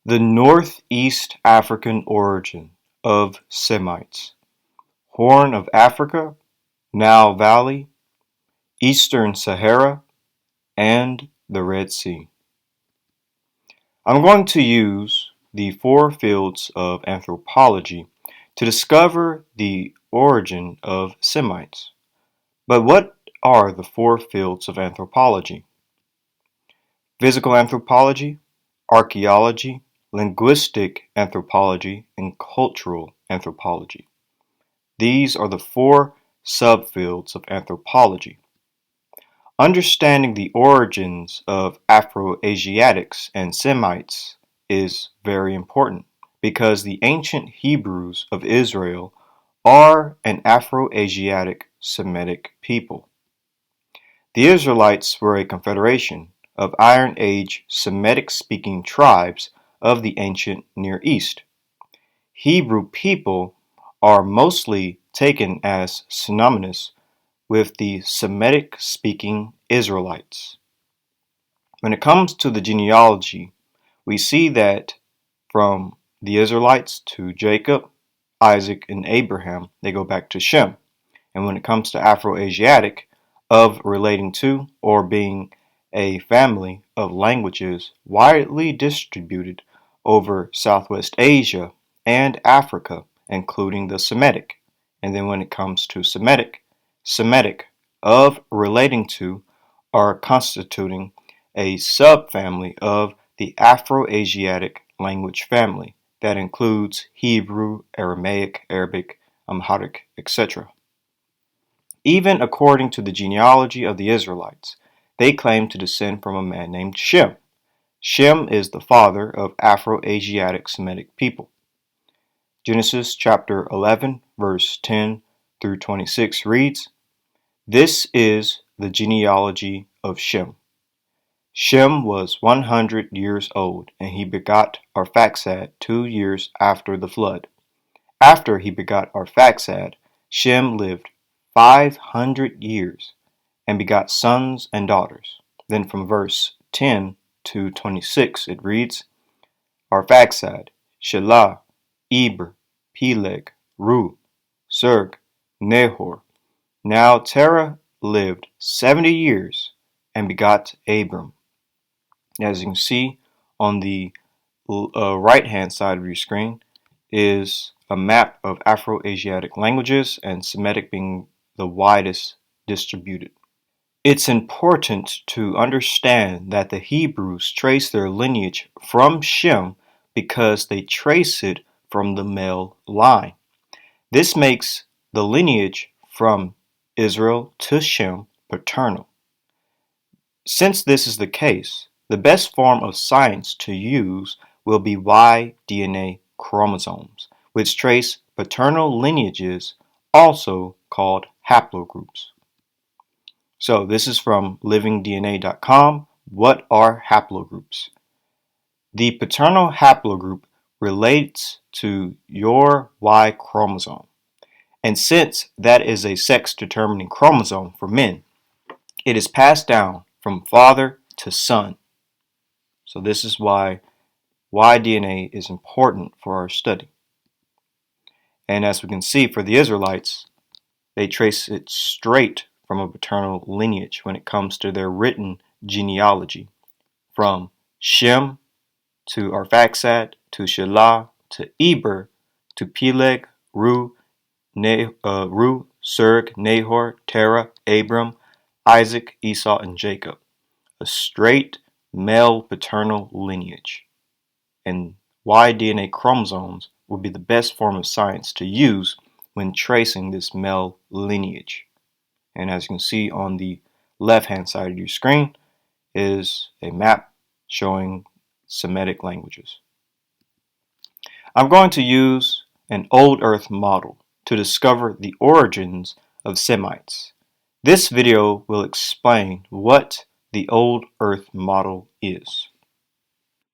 The Northeast African origin of Semites, Horn of Africa, Nile Valley, Eastern Sahara, and the Red Sea. I'm going to use the 4 fields of anthropology to discover the origin of Semites. But what are the 4 fields of anthropology? Physical anthropology, archaeology, linguistic anthropology, and cultural anthropology. These are the 4 subfields of anthropology. Understanding the origins of Afroasiatics and Semites is very important because the ancient Hebrews of Israel are an Afroasiatic Semitic people. The Israelites were a confederation of Iron Age Semitic-speaking tribes of the ancient Near East. Hebrew people are mostly taken as synonymous with the Semitic-speaking Israelites. When it comes to the genealogy, we see that from the Israelites to Jacob, Isaac, and Abraham, they go back to Shem. And when it comes to Afroasiatic, of relating to or being a family of languages widely distributed over Southwest Asia and Africa, including the Semitic. And then when it comes to Semitic of relating to are constituting a subfamily of the Afroasiatic language family that includes Hebrew, Aramaic, Arabic, Amharic, etc. Even according to the genealogy of the Israelites, they claim to descend from a man named Shem. Shem is the father of Afro-Asiatic Semitic people. Genesis chapter 11, verse 10 through 26 reads, "This is the genealogy of Shem. Shem was 100 years old, and he begot Arphaxad 2 years after the flood. After he begot Arphaxad, Shem lived 500 years and begot sons and daughters." Then from verse 10 to 26 it reads, Arphaxad, Shelah, Eber, Peleg, Ru, Serg, Nahor. Now Terah lived 70 years and begot Abram. As you can see on the right hand side of your screen is a map of Afro-Asiatic languages and Semitic being the widest distributed. It's important to understand that the Hebrews trace their lineage from Shem because they trace it from the male line. This makes the lineage from Israel to Shem paternal. Since this is the case, the best form of science to use will be Y-DNA chromosomes, which trace paternal lineages, also called haplogroups. So this is from livingdna.com. What are haplogroups? The paternal haplogroup relates to your Y chromosome. And since that is a sex-determining chromosome for men, it is passed down from father to son. So this is why Y-DNA is important for our study. And as we can see for the Israelites, they trace it straight from a paternal lineage when it comes to their written genealogy, from Shem to Arphaxad to Shelah to Eber to Peleg, Ru, Serg, Nahor, Terah, Abram, Isaac, Esau, and Jacob. A straight male paternal lineage. And Y-DNA chromosomes would be the best form of science to use when tracing this male lineage. And as you can see on the left-hand side of your screen is a map showing Semitic languages. I'm going to use an old Earth model to discover the origins of Semites. This video will explain what the old Earth model is.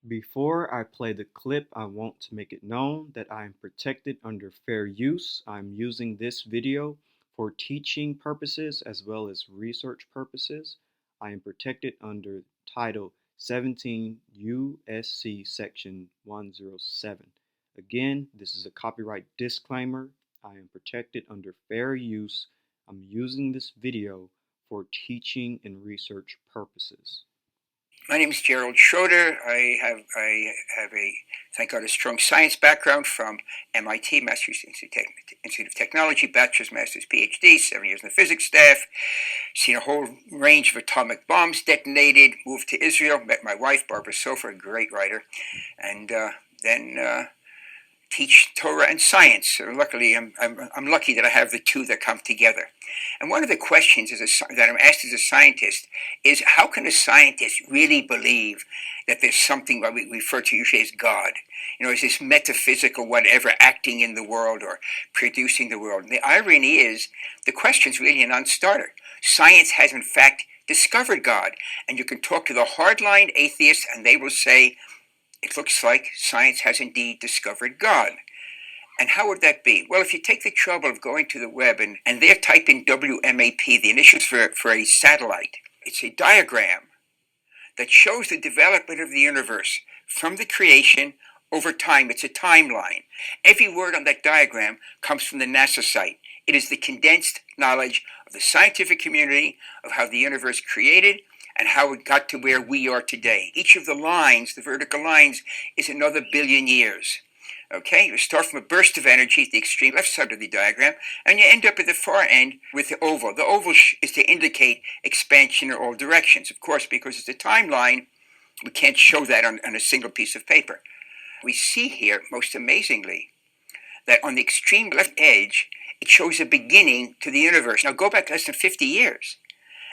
Before I play the clip, I want to make it known that I am protected under fair use. I'm using this video for teaching purposes as well as research purposes. I am protected under Title 17 U.S.C. Section 107. Again, this is a copyright disclaimer. I am protected under fair use. I'm using this video for teaching and research purposes. My name is Gerald Schroeder. I have a, thank God, a strong science background from MIT, Massachusetts Institute of Technology, bachelor's, master's, PhD, 7 years in the physics staff, seen a whole range of atomic bombs detonated, moved to Israel, met my wife, Barbara Sofer, a great writer, and then teach Torah and science. So luckily, I'm lucky that I have the two that come together. And one of the questions that I'm asked as a scientist is, how can a scientist really believe that there's something what we refer to usually as God? You know, is this metaphysical whatever acting in the world or producing the world? And the irony is, the question's really a non-starter. Science has in fact discovered God. And you can talk to the hardline atheists and they will say, it looks like science has indeed discovered God. And how would that be? Well, if you take the trouble of going to the web and there type in WMAP, the initials for a satellite, it's a diagram that shows the development of the universe from the creation over time. It's a timeline. Every word on that diagram comes from the NASA site. It is the condensed knowledge of the scientific community of how the universe created and how it got to where we are today. Each of the lines, the vertical lines, is another billion years. Okay, you start from a burst of energy at the extreme left side of the diagram, and you end up at the far end with the oval. The oval is to indicate expansion in all directions. Of course, because it's a timeline, we can't show that on a single piece of paper. We see here, most amazingly, that on the extreme left edge, it shows a beginning to the universe. Now go back less than 50 years.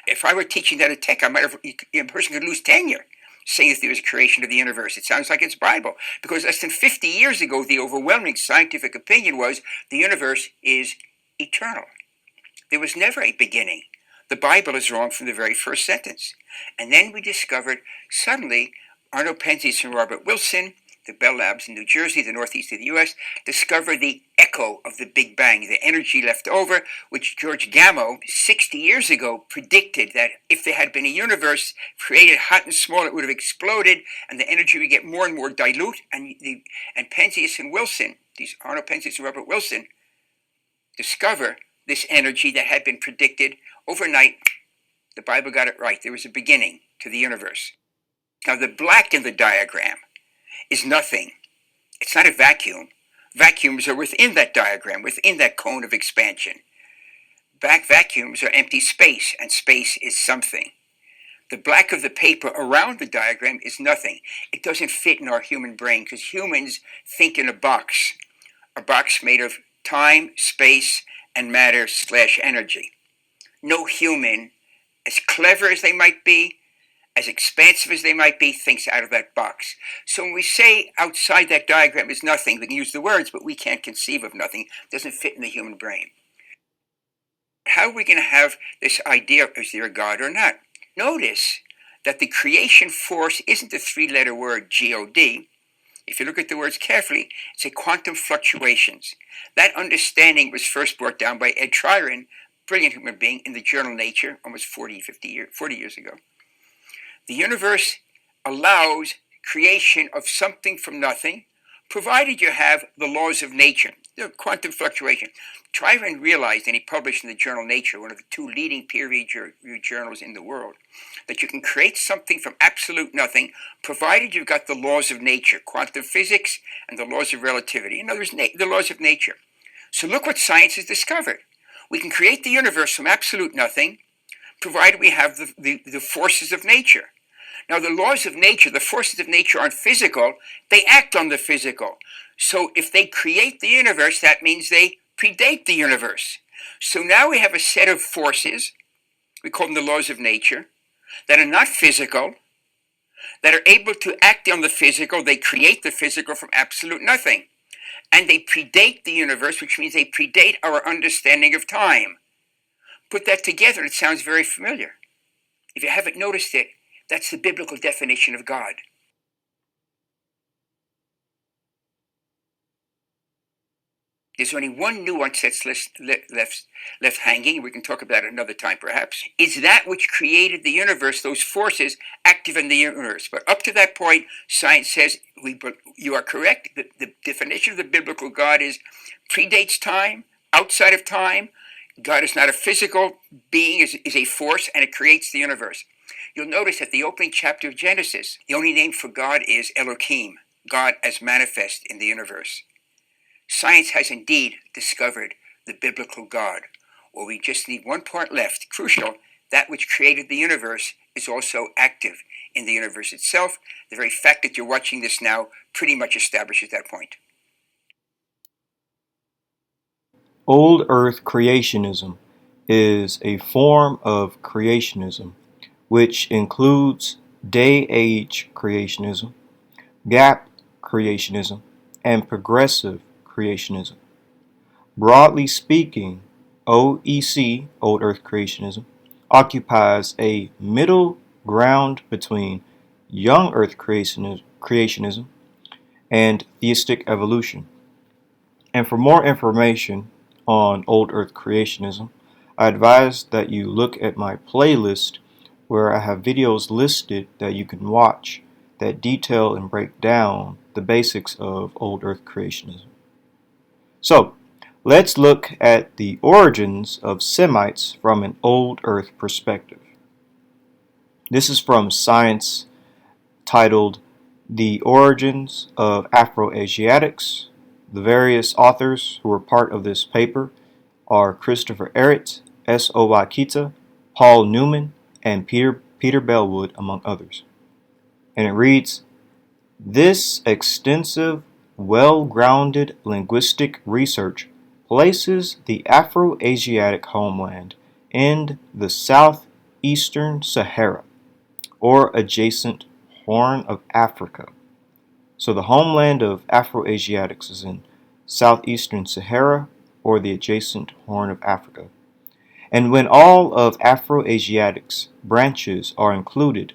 If I were teaching that at Tech, a person could lose tenure saying that there was a creation of the universe. It sounds like it's Bible. Because less than 50 years ago, the overwhelming scientific opinion was the universe is eternal. There was never a beginning. The Bible is wrong from the very first sentence. And then we discovered, suddenly, Arno Penzias and Robert Wilson, the Bell Labs in New Jersey, the northeast of the U.S., discovered the echo of the Big Bang, the energy left over, which George Gamow, 60 years ago, predicted that if there had been a universe created hot and small, it would have exploded, and the energy would get more and more dilute. And Penzias and Wilson, these Arno Penzias and Robert Wilson, discover this energy that had been predicted overnight. The Bible got it right. There was a beginning to the universe. Now, the black in the diagram is nothing. It's not a vacuum. Vacuums are within that diagram, within that cone of expansion. Vacuums are empty space, and space is something. The black of the paper around the diagram is nothing. It doesn't fit in our human brain because humans think in a box made of time, space, and matter/energy. No human, as clever as they might be, as expansive as they might be, thinks out of that box. So when we say outside that diagram is nothing, we can use the words, but we can't conceive of nothing. It doesn't fit in the human brain. How are we going to have this idea of is there a God or not? Notice that the creation force isn't the three-letter word God. If you look at the words carefully, it's a quantum fluctuations. That understanding was first brought down by Ed Tryon, brilliant human being, in the journal Nature almost 40 years ago. The universe allows creation of something from nothing, provided you have the laws of nature, the quantum fluctuation. Tryon realized, and he published in the journal Nature, one of the two leading peer-reviewed journals in the world, that you can create something from absolute nothing, provided you've got the laws of nature, quantum physics and the laws of relativity. In other words, the laws of nature. So look what science has discovered. We can create the universe from absolute nothing, provided we have the forces of nature. Now, the laws of nature, the forces of nature aren't physical. They act on the physical. So if they create the universe, that means they predate the universe. So now we have a set of forces, we call them the laws of nature, that are not physical, that are able to act on the physical. They create the physical from absolute nothing. And they predate the universe, which means they predate our understanding of time. Put that together, it sounds very familiar. If you haven't noticed it, that's the biblical definition of God. There's only one nuance that's left hanging. We can talk about it another time, perhaps. Is that which created the universe, those forces active in the universe. But up to that point, science says you are correct. The definition of the biblical God is predates time, outside of time. God is not a physical being, is a force, and it creates the universe. You'll notice at the opening chapter of Genesis, the only name for God is Elohim, God as manifest in the universe. Science has indeed discovered the biblical God, or we just need one part left, crucial. That which created the universe is also active in the universe itself. The very fact that you're watching this now pretty much establishes that point. Old Earth creationism is a form of creationism which includes day-age creationism, gap creationism, and progressive creationism. Broadly speaking, OEC, Old Earth creationism, occupies a middle ground between young Earth creationism and theistic evolution. And for more information on Old Earth creationism, I advise that you look at my playlist where I have videos listed that you can watch that detail and break down the basics of Old Earth creationism. So, let's look at the origins of Semites from an Old Earth perspective. This is from Science, titled The Origins of Afroasiatics. The various authors who were part of this paper are Christopher Ehret, S. Owakita, Paul Newman, and Peter Bellwood, among others. And it reads, "This extensive, well-grounded linguistic research places the Afroasiatic homeland in the southeastern Sahara, or adjacent Horn of Africa." So the homeland of Afroasiatics is in southeastern Sahara, or the adjacent Horn of Africa. And when all of Afroasiatics branches are included,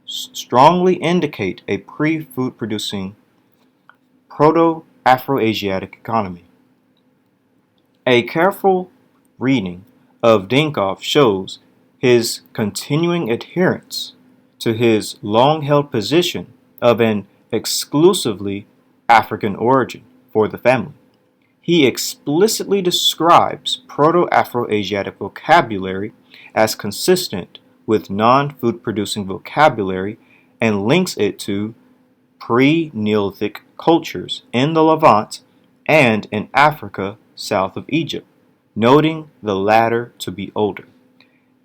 strongly indicate a pre-food producing Proto-Afro-Asiatic economy. A careful reading of Diakonoff shows his continuing adherence to his long-held position of an exclusively African origin for the family. He explicitly describes Proto-Afro-Asiatic vocabulary as consistent with non-food producing vocabulary and links it to pre-Neolithic cultures in the Levant and in Africa south of Egypt, noting the latter to be older.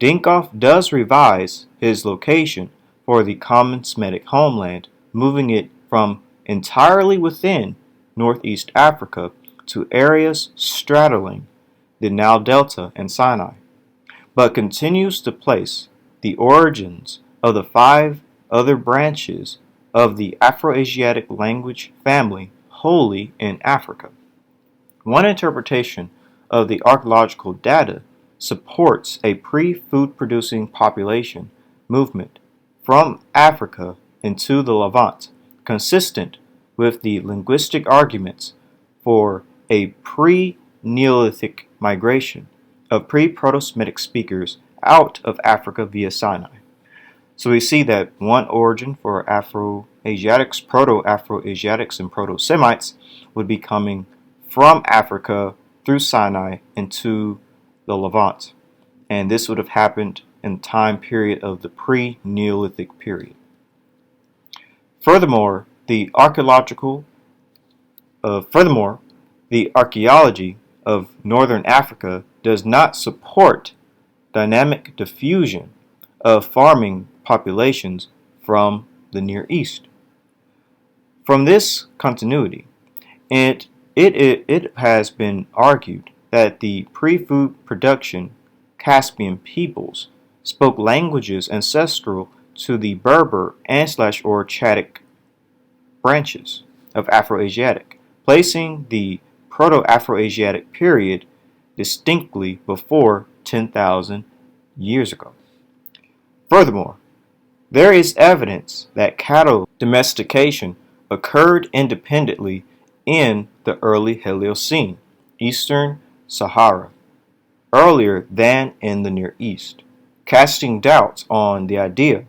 Diakonoff does revise his location for the common Semitic homeland, moving it from entirely within Northeast Africa to areas straddling the Nile Delta and Sinai, but continues to place the origins of the 5 other branches of the Afroasiatic language family wholly in Africa. One interpretation of the archaeological data supports a pre-food producing population movement from Africa into the Levant, consistent with the linguistic arguments for a pre-Neolithic migration of pre-Proto-Semitic speakers out of Africa via Sinai. So we see that one origin for Afroasiatics, Proto-Afro-Asiatics, and Proto-Semites would be coming from Africa through Sinai into the Levant. And this would have happened in the time period of the pre-Neolithic period. Furthermore, the archaeology of northern Africa does not support dynamic diffusion of farming populations from the Near East. From this continuity, it has been argued that the pre-food production Caspian peoples spoke languages ancestral to the Berber and/or Chadic branches of Afroasiatic, placing the Proto-Afro-Asiatic period distinctly before 10,000 years ago. Furthermore, there is evidence that cattle domestication occurred independently in the early Holocene, Eastern Sahara, earlier than in the Near East, casting doubts on the idea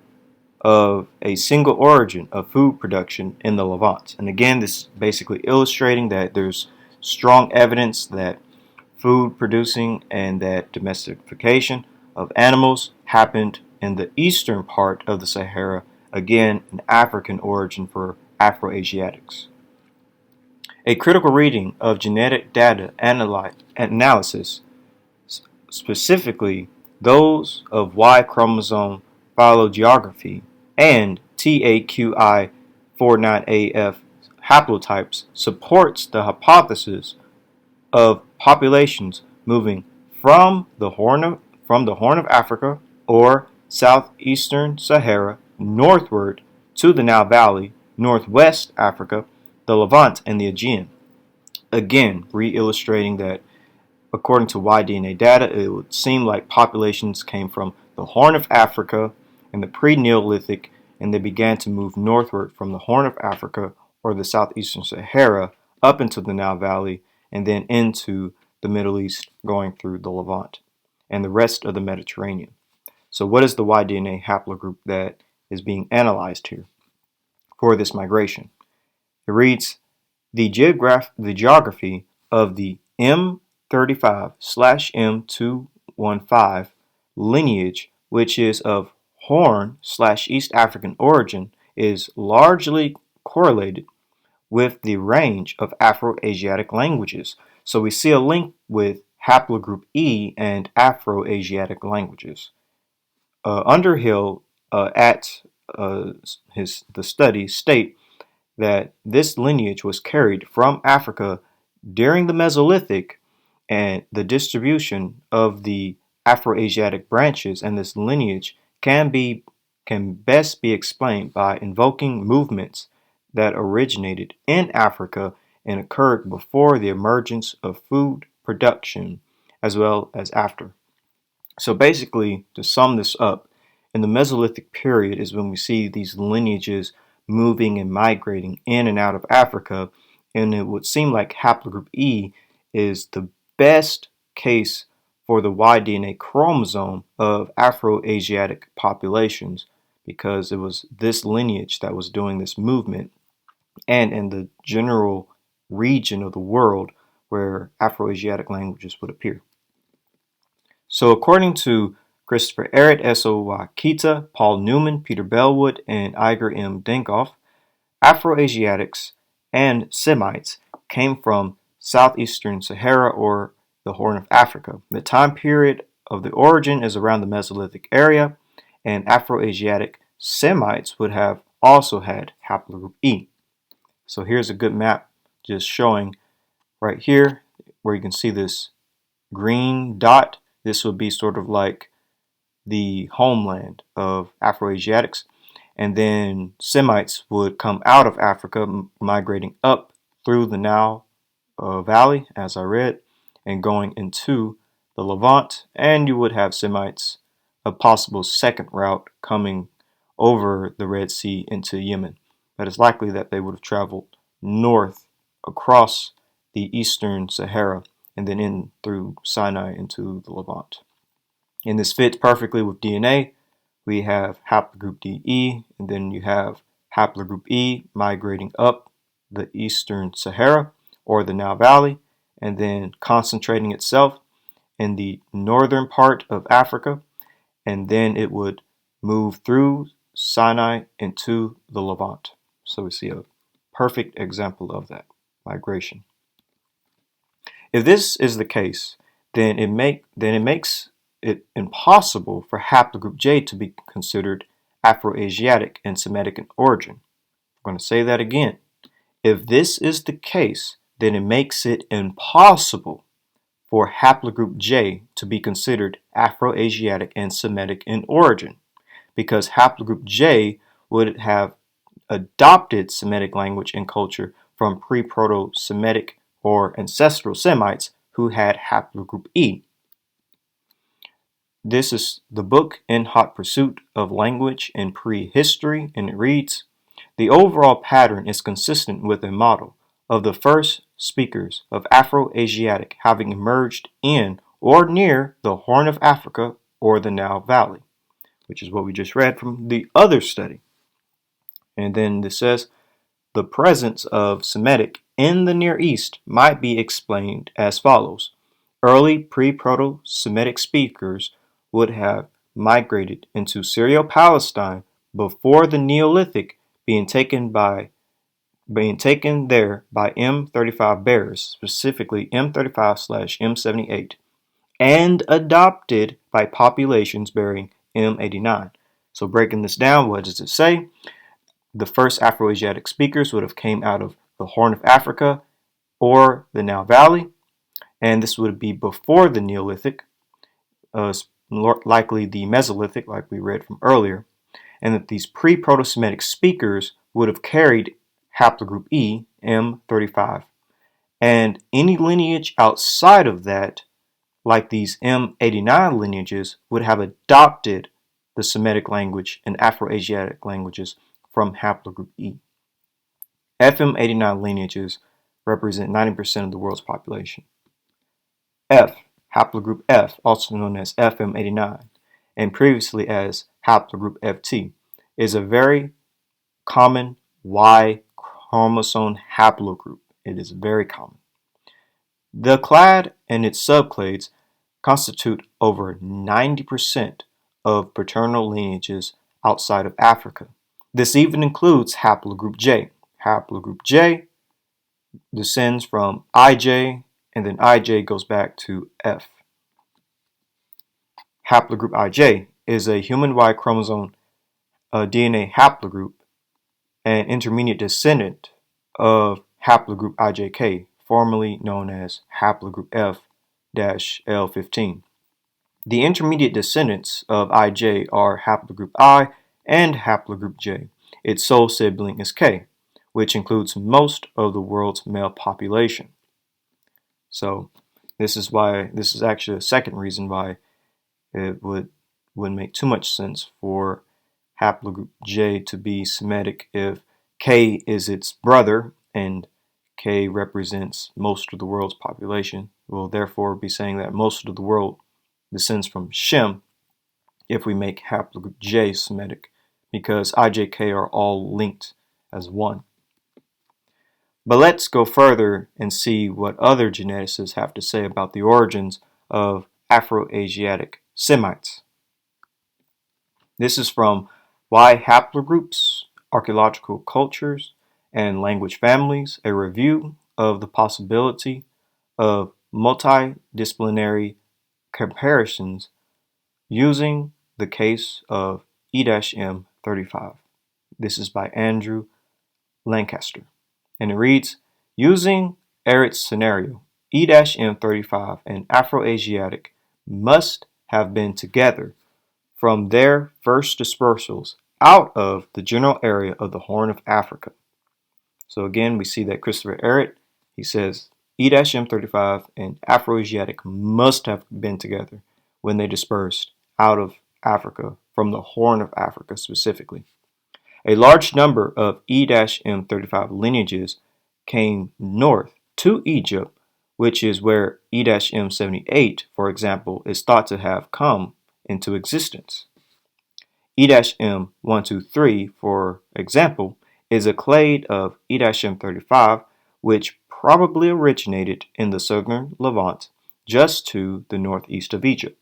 of a single origin of food production in the Levant. And again, this is basically illustrating that there's strong evidence that food producing and that domestication of animals happened in the eastern part of the Sahara, again, an African origin for Afroasiatics. A critical reading of genetic data analysis, specifically those of Y chromosome phylogeography and TAQI49AF haplotypes, supports the hypothesis of populations moving from the Horn of Africa or southeastern Sahara northward to the Nile Valley, northwest Africa, the Levant, and the Aegean. Again, re-illustrating that according to Y-DNA data, it would seem like populations came from the Horn of Africa in the pre-Neolithic, and they began to move northward from the Horn of Africa or the southeastern Sahara up into the Nile Valley and then into the Middle East, going through the Levant and the rest of the Mediterranean. So what is the Y-DNA haplogroup that is being analyzed here for this migration? It reads, the geography of the M35/M215 lineage, which is of Horn/East African origin, is largely correlated with the range of Afroasiatic languages. So we see a link with haplogroup E and Afroasiatic languages. Underhill at the study state that this lineage was carried from Africa during the Mesolithic, and the distribution of the Afroasiatic branches and this lineage can best be explained by invoking movements that originated in Africa and occurred before the emergence of food production as well as after. So basically, to sum this up, in the Mesolithic period is when we see these lineages moving and migrating in and out of Africa, and it would seem like haplogroup E is the best case for the Y-DNA chromosome of Afroasiatic populations, because it was this lineage that was doing this movement and in the general region of the world where Afroasiatic languages would appear. So according to Christopher Ehret, S.O. Wakita, Paul Newman, Peter Bellwood, and Iger M. Denkoff, Afroasiatics and Semites came from southeastern Sahara or the Horn of Africa. The time period of the origin is around the Mesolithic area, and Afroasiatic Semites would have also had haplogroup E. So here's a good map just showing right here where you can see this green dot. This would be sort of like the homeland of Afroasiatics. And then Semites would come out of Africa, migrating up through the Nile Valley, as I read, and going into the Levant. And you would have Semites, a possible second route, coming over the Red Sea into Yemen. But it's likely that they would have traveled north across the eastern Sahara and then in through Sinai into the Levant. And this fits perfectly with DNA. We have haplogroup DE, and then you have haplogroup E migrating up the eastern Sahara or the Nile Valley, and then concentrating itself in the northern part of Africa, and then it would move through Sinai into the Levant. So we see a perfect example of that migration. If this is the case, then it makes it impossible for haplogroup J to be considered Afroasiatic and Semitic in origin. I'm going to say that again. If this is the case, then it makes it impossible for haplogroup J to be considered Afroasiatic and Semitic in origin, because haplogroup J would have adopted Semitic language and culture from pre-Proto-Semitic or ancestral Semites who had haplogroup E. This is the book In Hot Pursuit of Language in Prehistory, and it reads, the overall pattern is consistent with a model of the first speakers of Afroasiatic having emerged in or near the Horn of Africa or the Nile Valley, which is what we just read from the other study. And then this says, the presence of Semitic in the Near East might be explained as follows. Early pre-Proto-Semitic speakers would have migrated into Syrio-Palestine before the Neolithic, being taken there by M35 bearers, specifically M35/M78, and adopted by populations bearing M89. So breaking this down, what does it say? The first Afroasiatic speakers would have came out of the Horn of Africa or the Nile Valley, and this would be before the Neolithic, likely the Mesolithic, like we read from earlier, and that these pre-Proto-Semitic speakers would have carried haplogroup E, M35, and any lineage outside of that, like these M89 lineages, would have adopted the Semitic language and Afroasiatic languages from haplogroup E. FM89 lineages represent 90% of the world's population. F, haplogroup F, also known as FM89, and previously as haplogroup FT, is a very common Y chromosome haplogroup. It is very common. The clade and its subclades constitute over 90% of paternal lineages outside of Africa. This even includes haplogroup J. Haplogroup J descends from IJ, and then IJ goes back to F. Haplogroup IJ is a human Y chromosome DNA haplogroup, an intermediate descendant of haplogroup IJK, formerly known as haplogroup F-L15. The intermediate descendants of IJ are haplogroup I and haplogroup J. Its sole sibling is K, which includes most of the world's male population. So this is actually a second reason why it wouldn't make too much sense for haplogroup J to be Semitic if K is its brother and K represents most of the world's population. We'll therefore be saying that most of the world descends from Shem if we make haplogroup J Semitic, because IJK are all linked as one. But let's go further and see what other geneticists have to say about the origins of Afroasiatic Semites. This is from Why Haplogroups, Archaeological Cultures, and Language Families, a review of the possibility of multidisciplinary comparisons using the case of E-M35. This is by Andrew Lancaster. And it reads, using Ehret's scenario, E-M35 and Afroasiatic must have been together from their first dispersals out of the general area of the Horn of Africa. So again, we see that Christopher Ehret, he says E-M35 and Afroasiatic must have been together when they dispersed out of Africa, from the Horn of Africa specifically. A large number of E-M35 lineages came north to Egypt, which is where E-M78, for example, is thought to have come into existence. E-M123, for example, is a clade of E-M35, which probably originated in the southern Levant, just to the northeast of Egypt.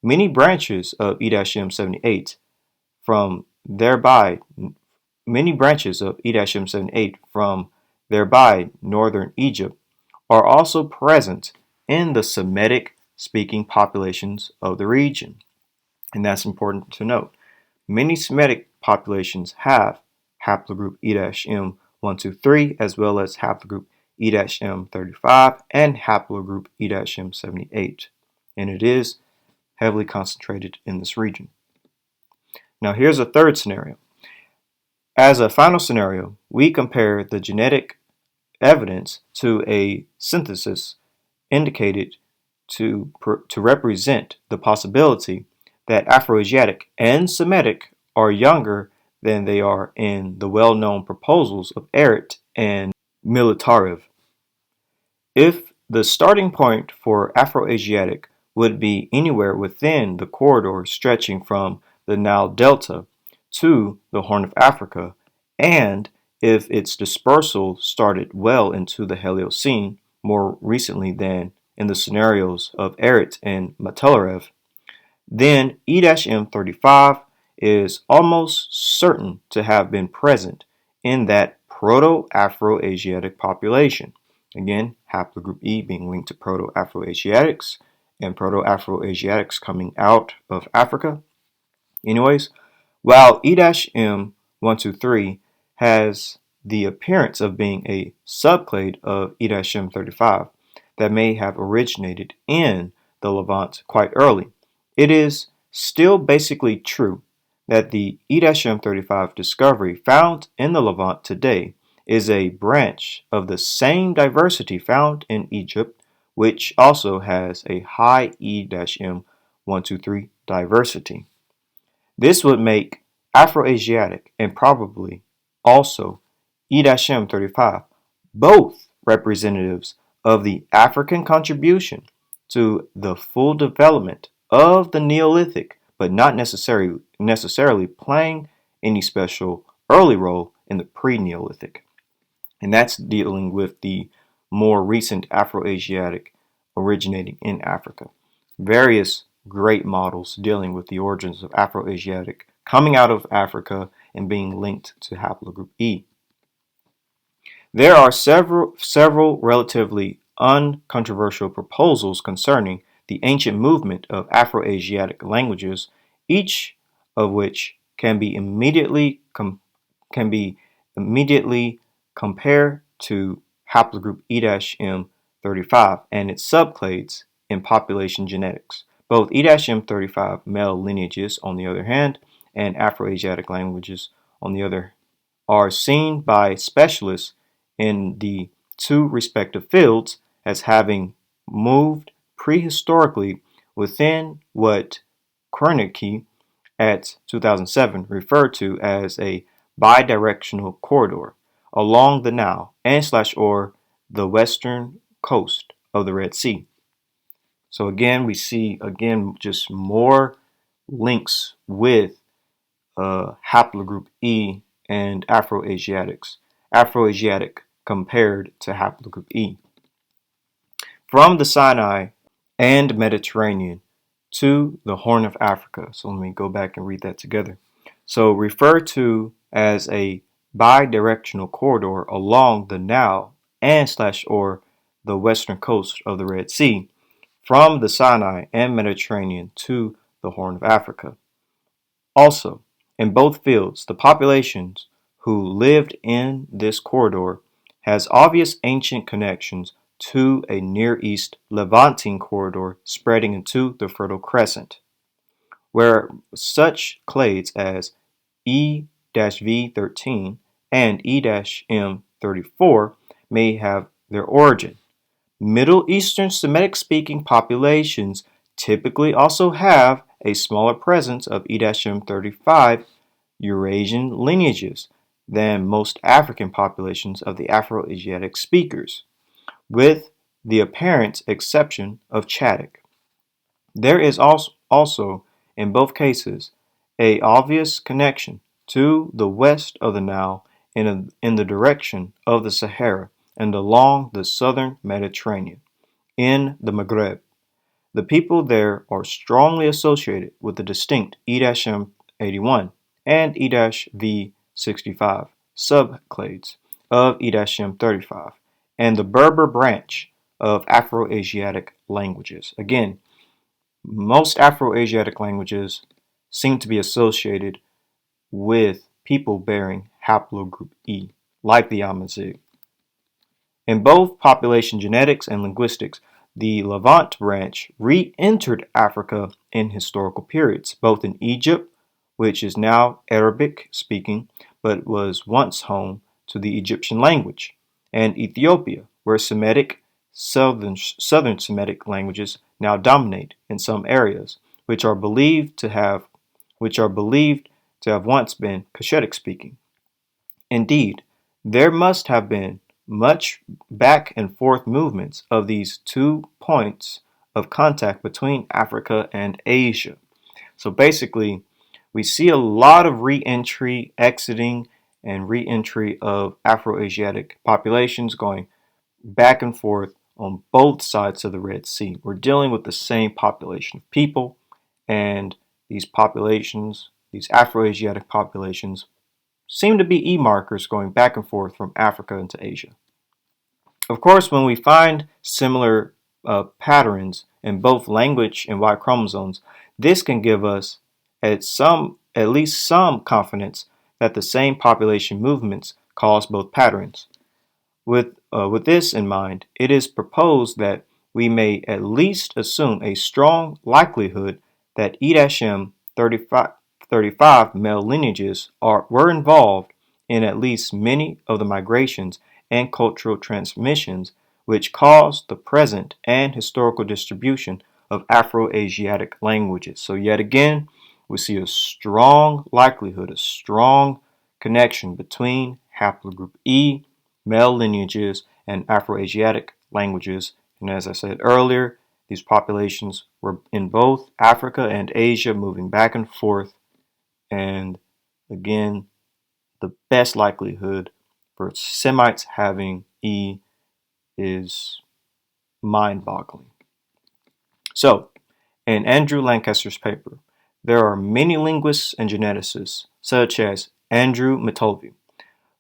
Many branches of E-M78 from thereby northern Egypt are also present in the Semitic-speaking populations of the region. And that's important to note. Many Semitic populations have haplogroup E-M123 as well as haplogroup E-M35 and haplogroup E-M78. And it is heavily concentrated in this region. Now here's a third scenario. As a final scenario, we compare the genetic evidence to a synthesis indicated to represent the possibility that Afroasiatic and Semitic are younger than they are in the well-known proposals of Ehret and Militarev. If the starting point for Afroasiatic would be anywhere within the corridor stretching from the Nile Delta to the Horn of Africa, and if its dispersal started well into the Heliocene, more recently than in the scenarios of Eret and Matelarev, then E-M35 is almost certain to have been present in that Proto-Afro-Asiatic population. Again, haplogroup E being linked to Proto-Afro-Asiatics and Proto-Afro-Asiatics coming out of Africa. Anyways, while E-M123 has the appearance of being a subclade of E-M35 that may have originated in the Levant quite early, it is still basically true that the E-M35 discovery found in the Levant today is a branch of the same diversity found in Egypt, which also has a high E-M123 diversity. This would make Afroasiatic and probably also E-M35 both representatives of the African contribution to the full development of the Neolithic, but not necessarily playing any special early role in the pre-Neolithic. And that's dealing with the more recent Afroasiatic originating in Africa. Various great models dealing with the origins of Afroasiatic coming out of Africa and being linked to haplogroup E. There are several relatively uncontroversial proposals concerning the ancient movement of Afroasiatic languages, each of which can be immediately compared to haplogroup E-M35 and its subclades in population genetics. Both E-M35 male lineages, on the other hand, and Afroasiatic languages, on the other, are seen by specialists in the two respective fields as having moved prehistorically within what Kroenicke at 2007 referred to as a bidirectional corridor along the Nile and/or the western coast of the Red Sea. So again, we see just more links with haplogroup E and Afroasiatics. Afroasiatic compared to haplogroup E. From the Sinai and Mediterranean to the Horn of Africa. So let me go back and read that together. So referred to as a bidirectional corridor along the Nile and/or the western coast of the Red Sea from the Sinai and Mediterranean to the Horn of Africa. Also, in both fields, the populations who lived in this corridor has obvious ancient connections to a Near East Levantine corridor spreading into the Fertile Crescent, where such clades as E-V13 and E-M34 may have their origin. Middle Eastern Semitic-speaking populations typically also have a smaller presence of E-M35 Eurasian lineages than most African populations of the Afroasiatic speakers, with the apparent exception of Chadic. There is also, in both cases, an obvious connection to the west of the Nile in the direction of the Sahara and along the southern Mediterranean. In the Maghreb, the people there are strongly associated with the distinct E-M81 and E-V65 subclades of E-M35 and the Berber branch of Afroasiatic languages. Again, most Afroasiatic languages seem to be associated with people bearing haplogroup E, like the Amazigh. In both population genetics and linguistics, the Levant branch re-entered Africa in historical periods, both in Egypt, which is now Arabic speaking, but was once home to the Egyptian language, and Ethiopia, where southern Semitic languages now dominate in some areas, which are believed to have once been Cushitic speaking. Indeed, there must have been much back and forth movements of these 2 points of contact between Africa and Asia. So basically, we see a lot of re-entry, exiting, and re-entry of Afroasiatic populations going back and forth on both sides of the Red Sea. We're dealing with the same population of people, and these populations, these Afroasiatic populations, seem to be E-markers going back and forth from Africa into Asia. Of course, when we find similar patterns in both language and Y chromosomes, this can give us at least some confidence that the same population movements cause both patterns. With this in mind, it is proposed that we may at least assume a strong likelihood that E-M 35 male lineages were involved in at least many of the migrations and cultural transmissions which caused the present and historical distribution of Afroasiatic languages. So yet again, we see a strong likelihood, a strong connection between haplogroup E, male lineages, and Afroasiatic languages. And as I said earlier, these populations were in both Africa and Asia, moving back and forth. And again, the best likelihood for Semites having E is mind-boggling. So, in Andrew Lancaster's paper, there are many linguists and geneticists, such as Andrew Mitolvy,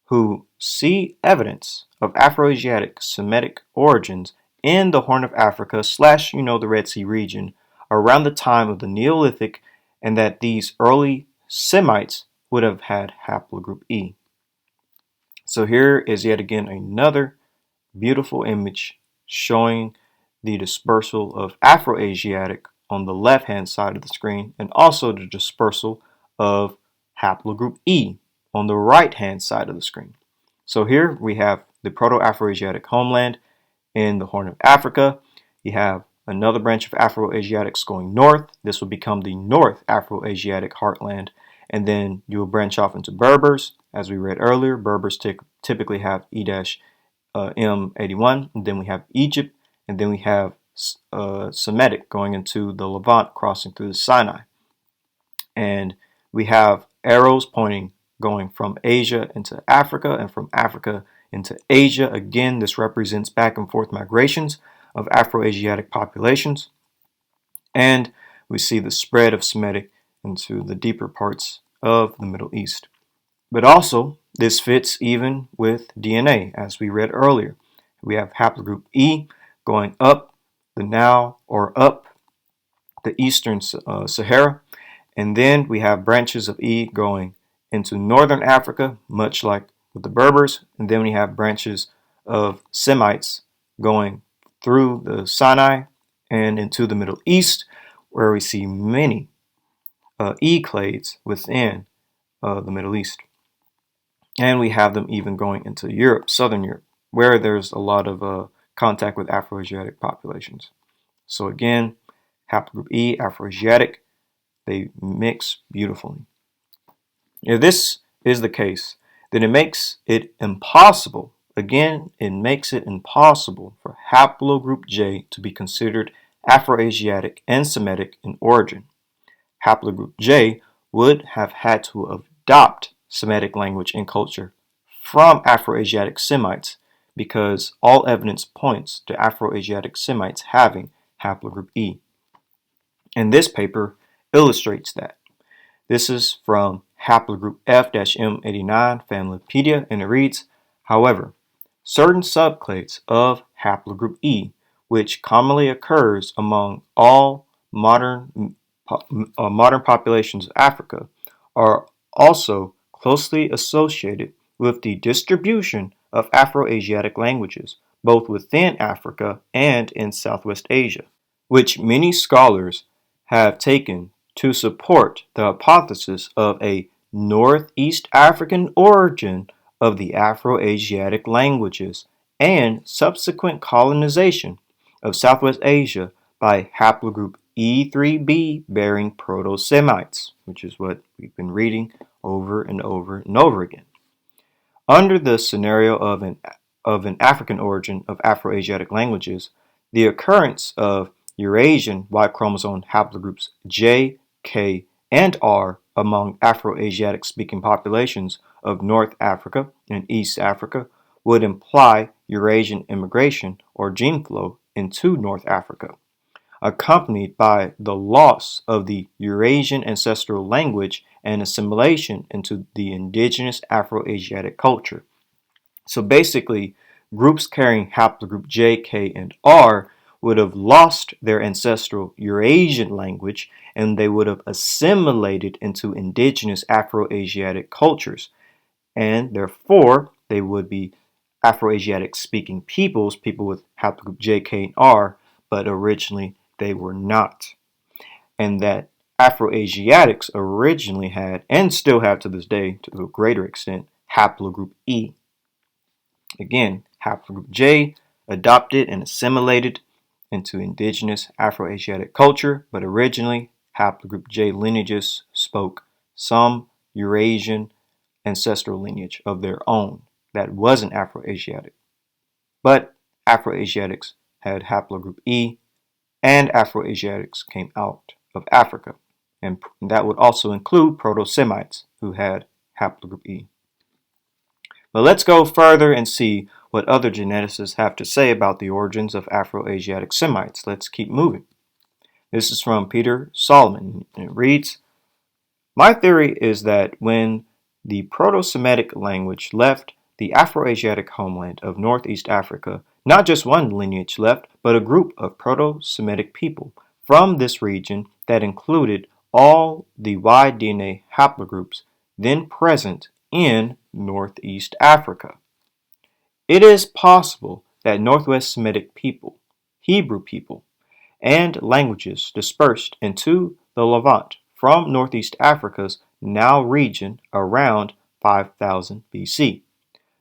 who see evidence of Afroasiatic Semitic origins in the Horn of Africa / the Red Sea region around the time of the Neolithic, and that these early Semites would have had haplogroup E. So here is yet again another beautiful image showing the dispersal of Afroasiatic on the left-hand side of the screen, and also the dispersal of haplogroup E on the right-hand side of the screen. So here we have the Proto-Afro-Asiatic homeland in the Horn of Africa. You have another branch of Afroasiatics going north. This will become the North Afro-Asiatic heartland. And then you will branch off into Berbers. As we read earlier, Berbers typically have E-M81. And then we have Egypt. And then we have Semitic going into the Levant, crossing through the Sinai. And we have arrows pointing going from Asia into Africa and from Africa into Asia. Again, this represents back and forth migrations of Afroasiatic populations. And we see the spread of Semitic into the deeper parts of the Middle East. But also, this fits even with DNA, as we read earlier. We have haplogroup E going up the Nile or up the Eastern Sahara. And then we have branches of E going into northern Africa, much like with the Berbers. And then we have branches of Semites going through the Sinai and into the Middle East, where we see many E clades within the Middle East. And we have them even going into Europe, Southern Europe, where there's a lot of contact with Afroasiatic populations. So again, haplogroup E, Afroasiatic, they mix beautifully. If this is the case, then it makes it impossible, again, it makes it impossible for haplogroup J to be considered Afroasiatic and Semitic in origin. Haplogroup J would have had to adopt Semitic language and culture from Afroasiatic Semites, because all evidence points to Afroasiatic Semites having haplogroup E. And this paper illustrates that. This is from haplogroup F-M89 Familypedia, and it reads, however, certain subclades of haplogroup E, which commonly occurs among all modern populations of Africa, are also closely associated with the distribution of Afroasiatic languages, both within Africa and in Southwest Asia, which many scholars have taken to support the hypothesis of a Northeast African origin of the Afroasiatic languages and subsequent colonization of Southwest Asia by haplogroup E3b bearing Proto-Semites, which is what we've been reading over and over and over again. Under the scenario of an of an African origin of Afroasiatic languages, the occurrence of Eurasian Y chromosome haplogroups J, K, and R among Afroasiatic speaking populations of North Africa and East Africa would imply Eurasian immigration or gene flow into North Africa, accompanied by the loss of the Eurasian ancestral language and assimilation into the indigenous Afroasiatic culture. So basically, groups carrying haplogroup J, K, and R would have lost their ancestral Eurasian language and they would have assimilated into indigenous Afroasiatic cultures. And therefore, they would be Afroasiatic speaking peoples, people with haplogroup J, K, and R, but originally they were not. And that Afroasiatics originally had, and still have to this day to a greater extent, haplogroup E. Again, haplogroup J adopted and assimilated into indigenous Afroasiatic culture, but originally haplogroup J lineages spoke some Eurasian ancestral lineage of their own that wasn't Afroasiatic. But Afroasiatics had haplogroup E, and Afroasiatics came out of Africa. And that would also include Proto-Semites who had haplogroup E. But let's go further and see what other geneticists have to say about the origins of Afroasiatic Semites. Let's keep moving. This is from Peter Solomon, and it reads, "My theory is that when the Proto-Semitic language left the Afroasiatic homeland of Northeast Africa, not just one lineage left, but a group of Proto-Semitic people from this region that included all the Y DNA haplogroups then present in Northeast Africa. It is possible that Northwest Semitic people, Hebrew people, and languages dispersed into the Levant from Northeast Africa's now region around 5000 BC.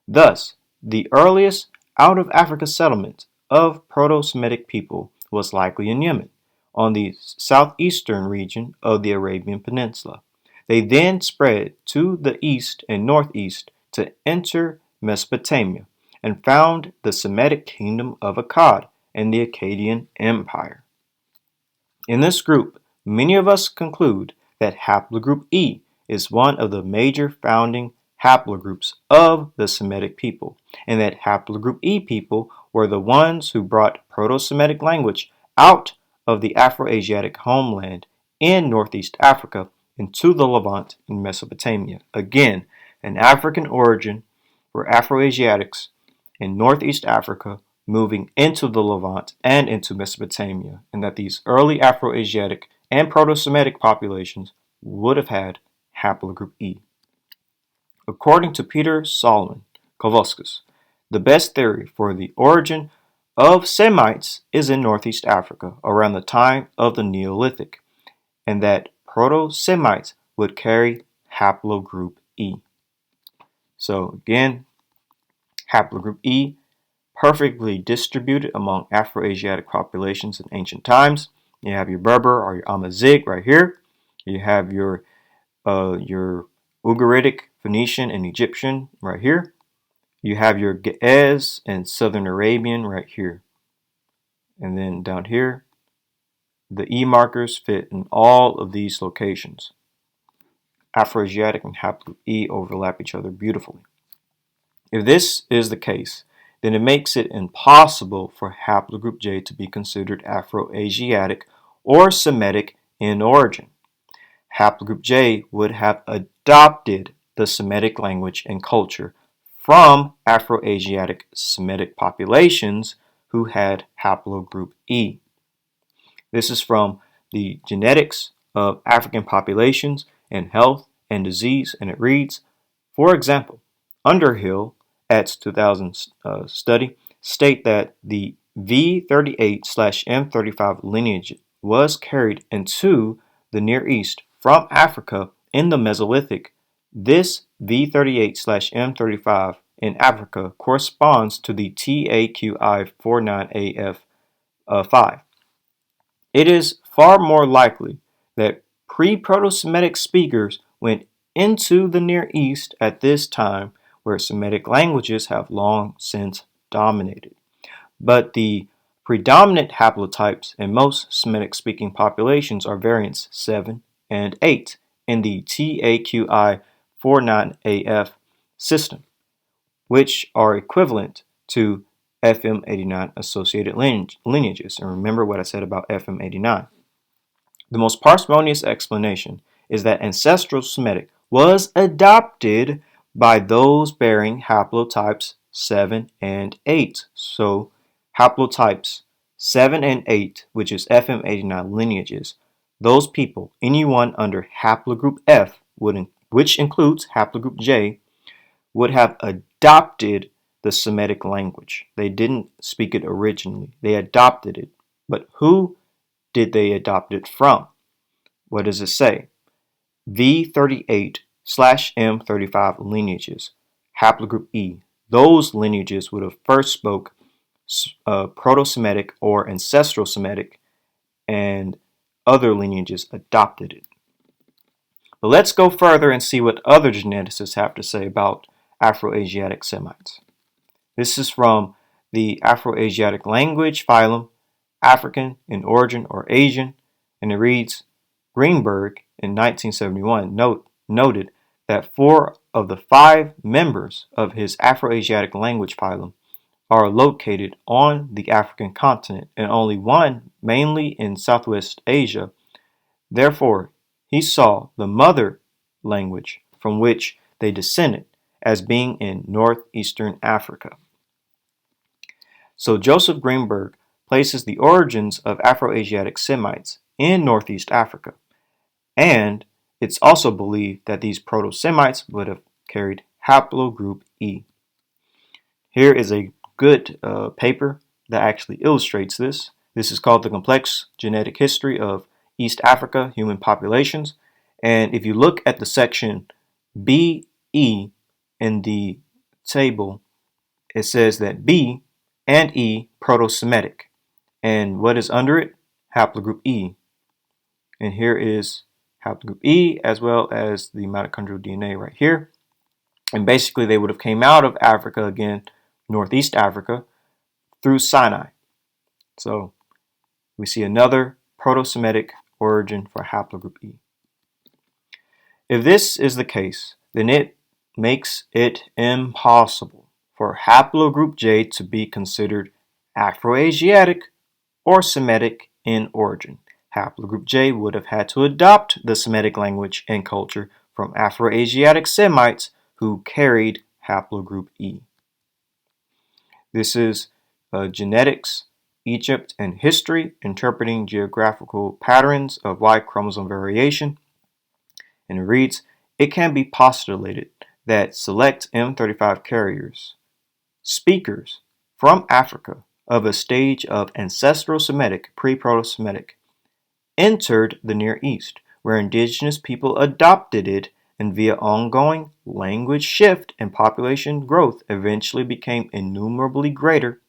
Thus, the earliest out-of-Africa settlement of Proto-Semitic people was likely in Yemen, on the southeastern region of the Arabian Peninsula. They then spread to the east and northeast to enter Mesopotamia and found the Semitic kingdom of Akkad and the Akkadian Empire. In this group, many of us conclude that haplogroup E is one of the major founding haplogroups of the Semitic people, and that haplogroup E people were the ones who brought Proto-Semitic language out of the Afroasiatic homeland in Northeast Africa into the Levant and Mesopotamia. Again, an African origin for Afroasiatics in Northeast Africa moving into the Levant and into Mesopotamia, and that these early Afroasiatic and Proto-Semitic populations would have had haplogroup E. According to Peter Solomon Kowalskis, the best theory for the origin of Semites is in Northeast Africa around the time of the Neolithic, and that Proto-Semites would carry haplogroup E. So again, haplogroup E perfectly distributed among Afroasiatic populations in ancient times. You have your Berber or your Amazigh right here. You have your Ugaritic, Phoenician, and Egyptian right here. You have your Ge'ez and Southern Arabian right here. And then down here, the E markers fit in all of these locations. Afroasiatic and haplogroup E overlap each other beautifully. If this is the case, then it makes it impossible for haplogroup J to be considered Afroasiatic or Semitic in origin. Haplogroup J would have adopted the Semitic language and culture from Afroasiatic Semitic populations who had haplogroup E. This is from the Genetics of African Populations and Health and Disease, and it reads, for example, Underhill at 2000 study state that the V38/M35 lineage was carried into the Near East from Africa in the Mesolithic. This V38/M35 in Africa corresponds to the TAQI49AF5. It is far more likely that pre-Proto-Semitic speakers went into the Near East at this time, where Semitic languages have long since dominated. But the predominant haplotypes in most Semitic-speaking populations are variants 7 and 8 in the TAQI49AF system, which are equivalent to FM89 associated lineages. And remember what I said about FM89. The most parsimonious explanation is that ancestral Semitic was adopted by those bearing haplotypes 7 and 8. So haplotypes 7 and 8, which is FM89 lineages, those people, anyone under haplogroup F, which includes haplogroup J, would have adopted the Semitic language. They didn't speak it originally. They adopted it. But who did they adopt it from? What does it say? V38/M35 lineages, haplogroup E. Those lineages would have first spoke Proto-Semitic or ancestral Semitic, and other lineages adopted it. But let's go further and see what other geneticists have to say about Afroasiatic Semites. This is from the Afroasiatic language phylum, African in origin or Asian, and it reads, Greenberg in 1971 noted that 4 of the 5 members of his Afroasiatic language phylum are located on the African continent and only 1 mainly in Southwest Asia. Therefore, he saw the mother language from which they descended as being in Northeastern Africa. So Joseph Greenberg places the origins of Afroasiatic Semites in Northeast Africa, and it's also believed that these Proto-Semites would have carried haplogroup E. Here is a good paper that actually illustrates this. This is called The Complex Genetic History of East Africa Human Populations, and if you look at the section BE in the table, it says that B and E Proto-Semitic, and what is under it? Haplogroup E. And here is haplogroup E as well as the mitochondrial DNA right here. And basically they would have came out of Africa again, Northeast Africa, through Sinai. So we see another Proto-Semitic origin for haplogroup E. If this is the case, then it makes it impossible for haplogroup J to be considered Afroasiatic or Semitic in origin. Haplogroup J would have had to adopt the Semitic language and culture from Afroasiatic Semites who carried haplogroup E. This is Genetics, Egypt, and History, Interpreting Geographical Patterns of Y Chromosome Variation. And it reads, it can be postulated that select M35 carriers, speakers from Africa of a stage of ancestral Semitic, pre-Proto-Semitic, entered the Near East, where indigenous people adopted it and via ongoing language shift and population growth eventually became innumerably greater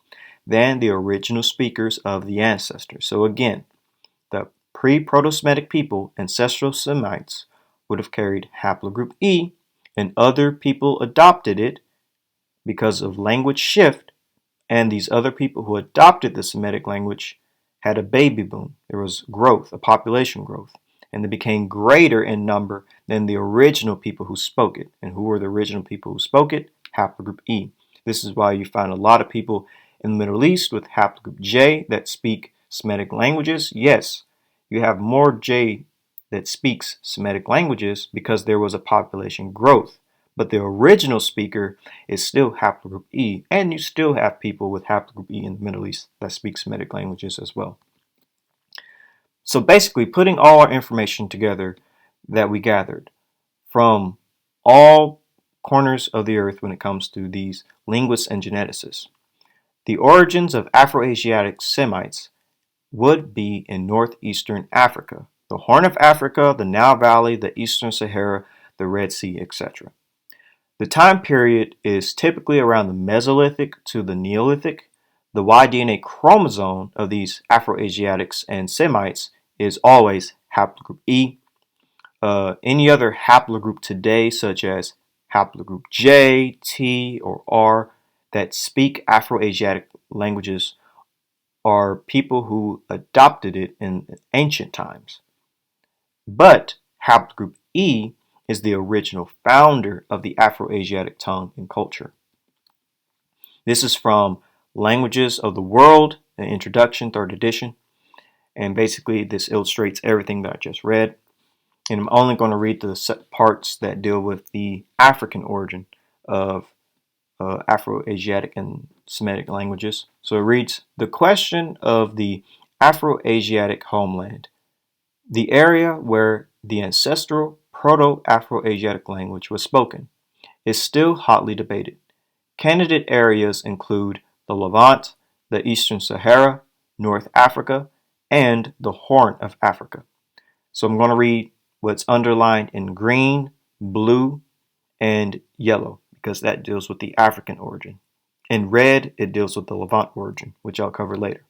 than the original speakers of the ancestors. So again, the pre-Proto-Semitic people, ancestral Semites, would have carried haplogroup E, and other people adopted it because of language shift, and these other people who adopted the Semitic language had a baby boom. There was growth, a population growth, and they became greater in number than the original people who spoke it. And who were the original people who spoke it? Haplogroup E. This is why you find a lot of people in the Middle East with haplogroup J that speak Semitic languages. Yes, you have more J that speaks Semitic languages because there was a population growth. But the original speaker is still haplogroup E, and you still have people with haplogroup E in the Middle East that speak Semitic languages as well. So basically, putting all our information together that we gathered from all corners of the earth when it comes to these linguists and geneticists, the origins of Afroasiatic Semites would be in northeastern Africa, the Horn of Africa, the Nile Valley, the Eastern Sahara, the Red Sea, etc. The time period is typically around the Mesolithic to the Neolithic. The Y-DNA chromosome of these Afroasiatics and Semites is always haplogroup E. Any other haplogroup today, such as haplogroup J, T, or R, that speak Afroasiatic languages are people who adopted it in ancient times. But haplogroup E is the original founder of the Afroasiatic tongue and culture. This is from Languages of the World, an introduction, 3rd edition. And basically, this illustrates everything that I just read. And I'm only going to read the parts that deal with the African origin of Afroasiatic and Semitic languages. So it reads, the question of the Afroasiatic homeland, the area where the ancestral Proto-Afro-Asiatic language was spoken, is still hotly debated. Candidate areas include the Levant, the Eastern Sahara, North Africa, and the Horn of Africa. So I'm going to read what's underlined in green, blue, and yellow because that deals with the African origin. In red, it deals with the Levant origin, which I'll cover later.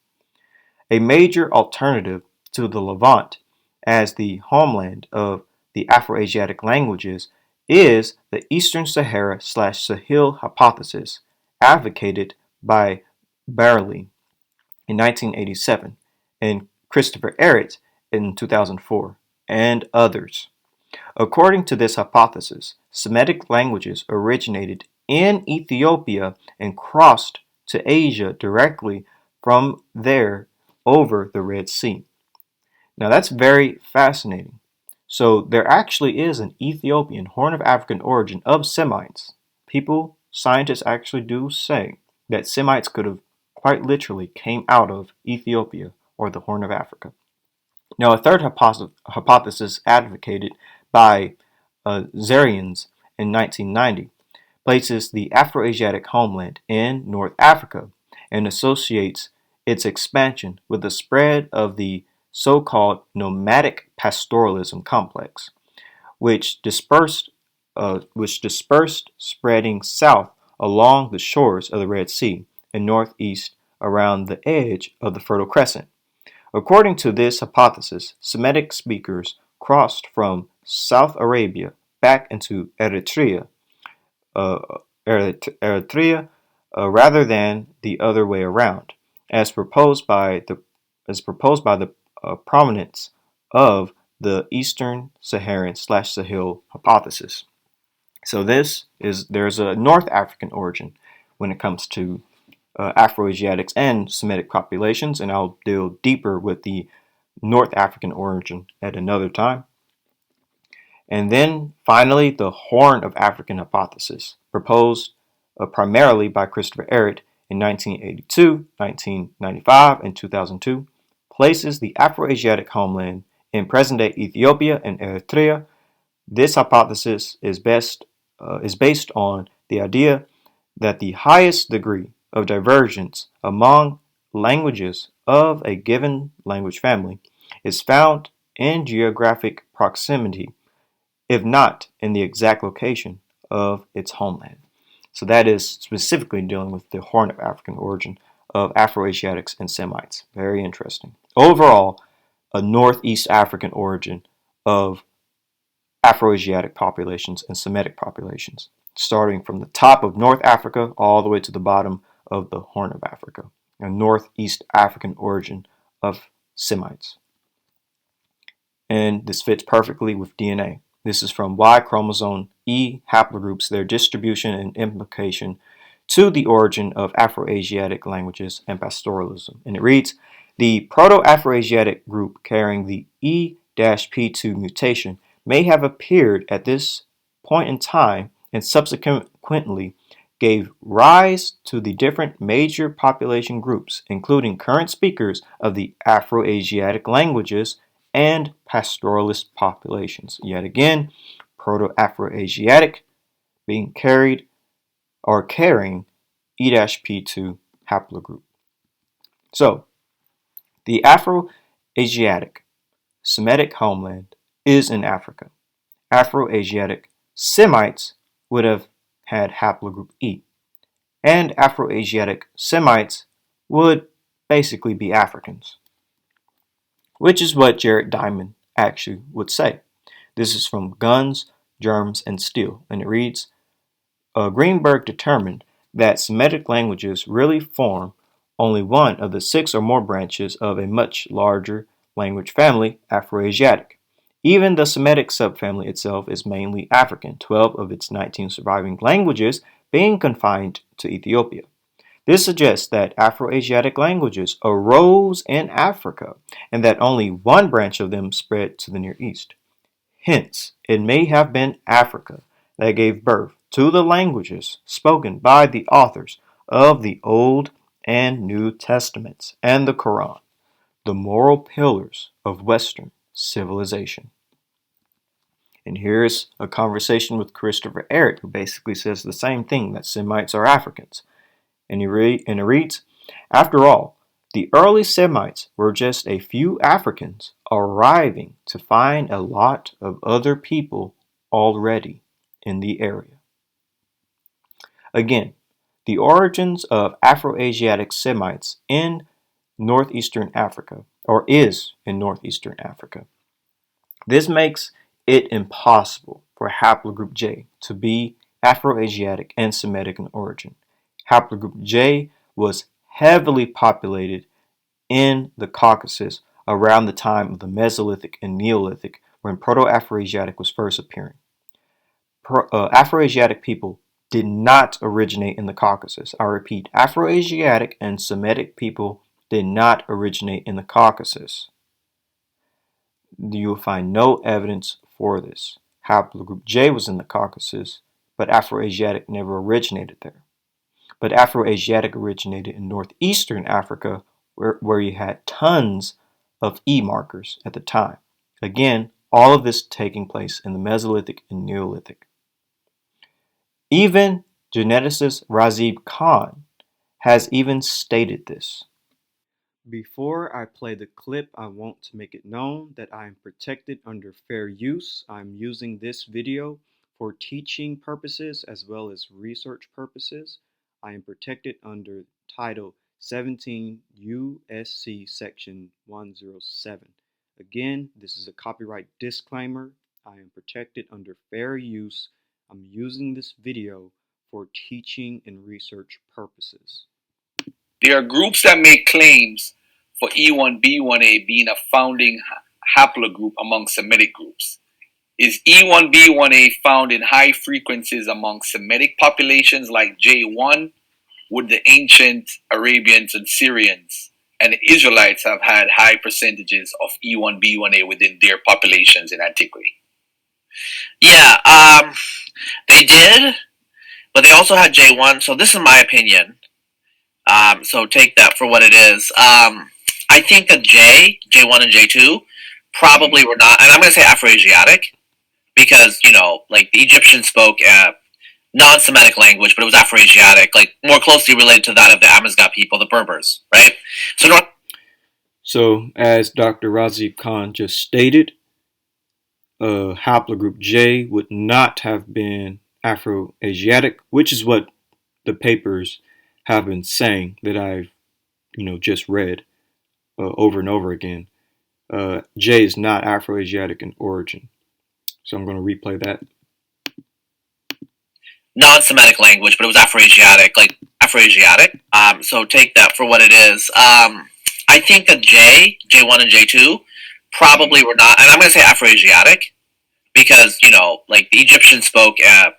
A major alternative to the Levant as the homeland of the Afroasiatic languages is the Eastern Sahara/Sahel hypothesis advocated by Barley in 1987 and Christopher Ehret in 2004 and others. According to this hypothesis, Semitic languages originated in Ethiopia and crossed to Asia directly from there over the Red Sea. Now that's very fascinating. So there actually is an Ethiopian Horn of African origin of Semites. Scientists actually do say that Semites could have quite literally came out of Ethiopia or the Horn of Africa. Now a third hypothesis advocated by Zarians in 1990 places the Afroasiatic homeland in North Africa and associates its expansion with the spread of the so-called nomadic pastoralism complex, which dispersed spreading south along the shores of the Red Sea and northeast around the edge of the Fertile Crescent. According to this hypothesis, Semitic speakers crossed from South Arabia back into Eritrea, rather than the other way around, as proposed by the prominence of the Eastern Saharan/Sahel hypothesis. So there's a North African origin when it comes to Afroasiatics and Semitic populations, and I'll deal deeper with the North African origin at another time. And then finally, the Horn of African hypothesis, proposed primarily by Christopher Ehret in 1982, 1995, and 2002, places the Afroasiatic homeland in present-day Ethiopia and Eritrea. This hypothesis is based on the idea that the highest degree of divergence among languages of a given language family is found in geographic proximity, if not in the exact location of its homeland. So that is specifically dealing with the Horn of African origin of Afroasiatics and Semites. Very interesting. Overall, a Northeast African origin of Afroasiatic populations and Semitic populations, starting from the top of North Africa all the way to the bottom of the Horn of Africa, a Northeast African origin of Semites. And this fits perfectly with DNA. This is from Y chromosome E haplogroups, their distribution and implication to the origin of Afroasiatic languages and pastoralism. And it reads, the Proto-Afro-Asiatic group carrying the E-P2 mutation may have appeared at this point in time and subsequently gave rise to the different major population groups, including current speakers of the Afroasiatic languages and pastoralist populations. Yet again, Proto-Afro-Asiatic being carried or carrying E-P2 haplogroup. So, the Afroasiatic Semitic homeland is in Africa. Afroasiatic Semites would have had haplogroup E, and Afroasiatic Semites would basically be Africans, which is what Jared Diamond actually would say. This is from Guns, Germs, and Steel, and it reads, Greenberg determined that Semitic languages really form only one of the 6 or more branches of a much larger language family, Afroasiatic. Even the Semitic subfamily itself is mainly African, 12 of its 19 surviving languages being confined to Ethiopia. This suggests that Afroasiatic languages arose in Africa and that only one branch of them spread to the Near East. Hence, it may have been Africa that gave birth to the languages spoken by the authors of the Old and New Testaments and the Quran, the moral pillars of Western civilization. And here's a conversation with Christopher Ehret, who basically says the same thing, that Semites are Africans. And it reads, after all, the early Semites were just a few Africans arriving to find a lot of other people already in the area. Again, the origins of Afroasiatic Semites in Northeastern Africa, or is in Northeastern Africa. This makes it impossible for haplogroup J to be Afroasiatic and Semitic in origin. Haplogroup J was heavily populated in the Caucasus around the time of the Mesolithic and Neolithic, when Proto-Afro-Asiatic was first appearing. Afroasiatic people did not originate in the Caucasus. I repeat, Afroasiatic and Semitic people did not originate in the Caucasus. You will find no evidence for this. Haplogroup J was in the Caucasus, but Afroasiatic never originated there. But Afroasiatic originated in northeastern Africa, where you had tons of E markers at the time. Again, all of this taking place in the Mesolithic and Neolithic. Even geneticist Razib Khan has even stated this. Before I play the clip, I want to make it known that I am protected under fair use. I'm using this video for teaching purposes as well as research purposes. I am protected under Title 17 U.S.C. Section 107. Again, this is a copyright disclaimer. I am protected under fair use. I'm using this video for teaching and research purposes. There are groups that make claims for E1B1A being a founding haplogroup among Semitic groups. Is E1B1A found in high frequencies among Semitic populations like J1? Would the ancient Arabians and Syrians and Israelites have had high percentages of E1B1A within their populations in antiquity? Yeah, they did, but they also had J1. So this is my opinion. So take that for what it is. I think that J1 and J2 probably were not, and I'm going to say Afroasiatic because, like the Egyptians spoke a non-Semitic language, but it was Afroasiatic, like more closely related to that of the Amazigh people, the Berbers, right? So as Dr. Razib Khan just stated, haplogroup J would not have been Afroasiatic, which is what the papers have been saying that I've, just read over and over again. J is not Afroasiatic in origin. So I'm going to replay that. Non-Semitic language, but it was Afroasiatic, like Afroasiatic. So take that for what it is. I think that J1 and J2 probably were not, and I'm going to say Afroasiatic because, like the Egyptians spoke a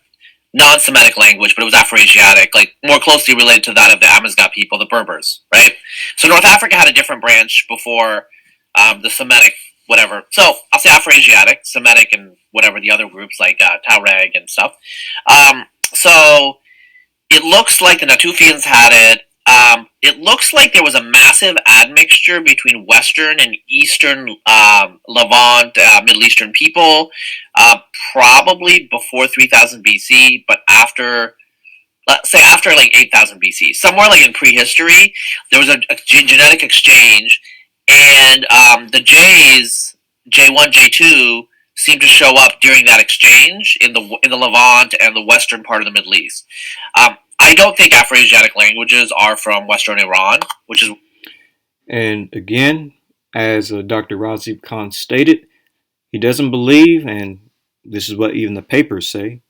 non-Semitic language, but it was Afroasiatic, like more closely related to that of the Amazigh people, the Berbers, right? So North Africa had a different branch before the Semitic, whatever. So I'll say Afroasiatic, Semitic, and whatever the other groups like Tuareg and stuff. So it looks like the Natufians had it. It looks like there was a massive admixture between Western and Eastern Levant, Middle Eastern people, probably before 3000 BC, but after, let's say after like 8000 BC, somewhere like in prehistory, there was a genetic exchange, and the J's, J1, J2, seem to show up during that exchange in the Levant and the western part of the Middle East. I don't think Afroasiatic languages are from Western Iran, which is... And again, as Dr. Razib Khan stated, he doesn't believe, and this is what even the papers say,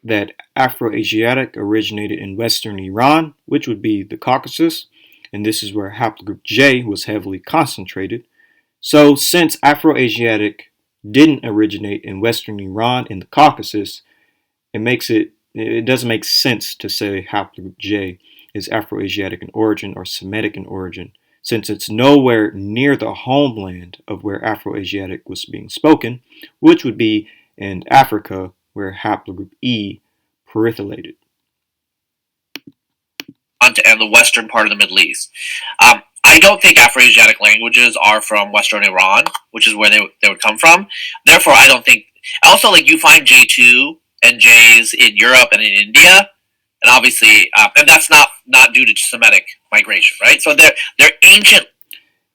that Afroasiatic originated in western Iran, which would be the Caucasus, and this is where haplogroup J was heavily concentrated. So since Afroasiatic didn't originate in western Iran in the Caucasus, it doesn't make sense to say haplogroup J is Afroasiatic in origin or Semitic in origin, since it's nowhere near the homeland of where Afroasiatic was being spoken, which would be in Africa, where haplogroup E perithylated. And the western part of the Middle East. I don't think Afroasiatic languages are from western Iran, which is where they would come from. Therefore, I don't think. Also, like, you find J2 and J's in Europe and in India, and obviously, and that's not due to Semitic migration, right? So they're ancient.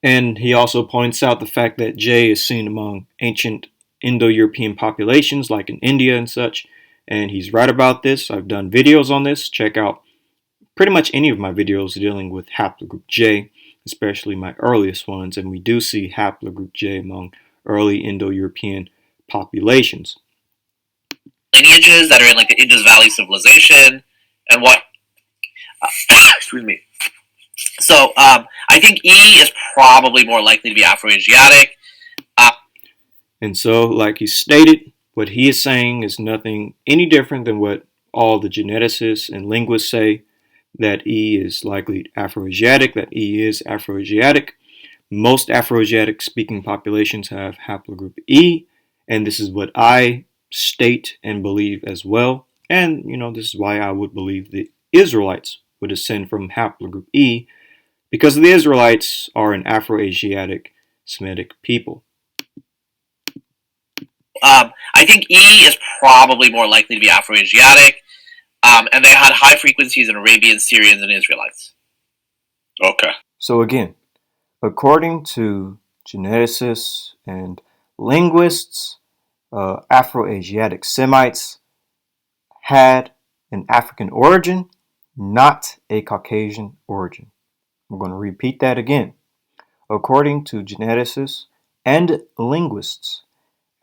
And he also points out the fact that J is seen among ancient Indo-European populations, like in India and such. And he's right about this. I've done videos on this. Check out pretty much any of my videos dealing with haplogroup J, especially my earliest ones, and we do see haplogroup J among early Indo-European populations. Lineages that are in like the Indus Valley civilization and what excuse me. So I think E is probably more likely to be Afroasiatic. And so, like he stated, what he is saying is nothing any different than what all the geneticists and linguists say, that E is likely Afroasiatic, that E is Afroasiatic. Most Afroasiatic speaking populations have haplogroup E, and this is what I state and believe as well. And, this is why I would believe the Israelites would descend from haplogroup E, because the Israelites are an Afroasiatic Semitic people. I think E is probably more likely to be Afroasiatic, and they had high frequencies in Arabians, Syrians, and Israelites. Okay. So again, according to geneticists and linguists, Afroasiatic Semites had an African origin, not a Caucasian origin. I'm going to repeat that again. According to geneticists and linguists,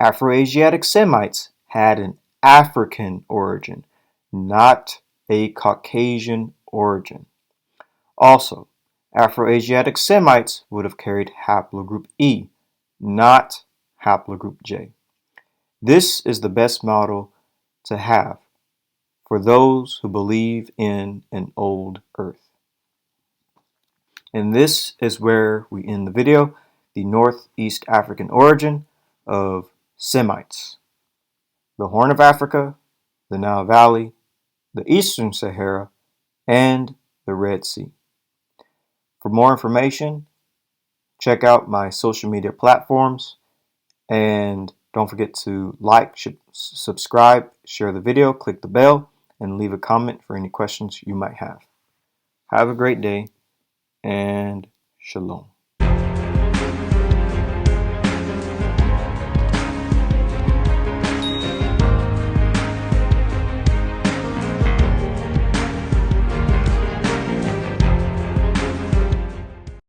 Afroasiatic Semites had an African origin, not a Caucasian origin. Also, Afroasiatic Semites would have carried haplogroup E, not haplogroup J. This is the best model to have for those who believe in an old Earth. And this is where we end the video, the Northeast African origin of Semites. The Horn of Africa, the Nile Valley, the Eastern Sahara, and the Red Sea. For more information, check out my social media platforms, and don't forget to like, subscribe, share the video, click the bell, and leave a comment for any questions you might have. Have a great day, and shalom.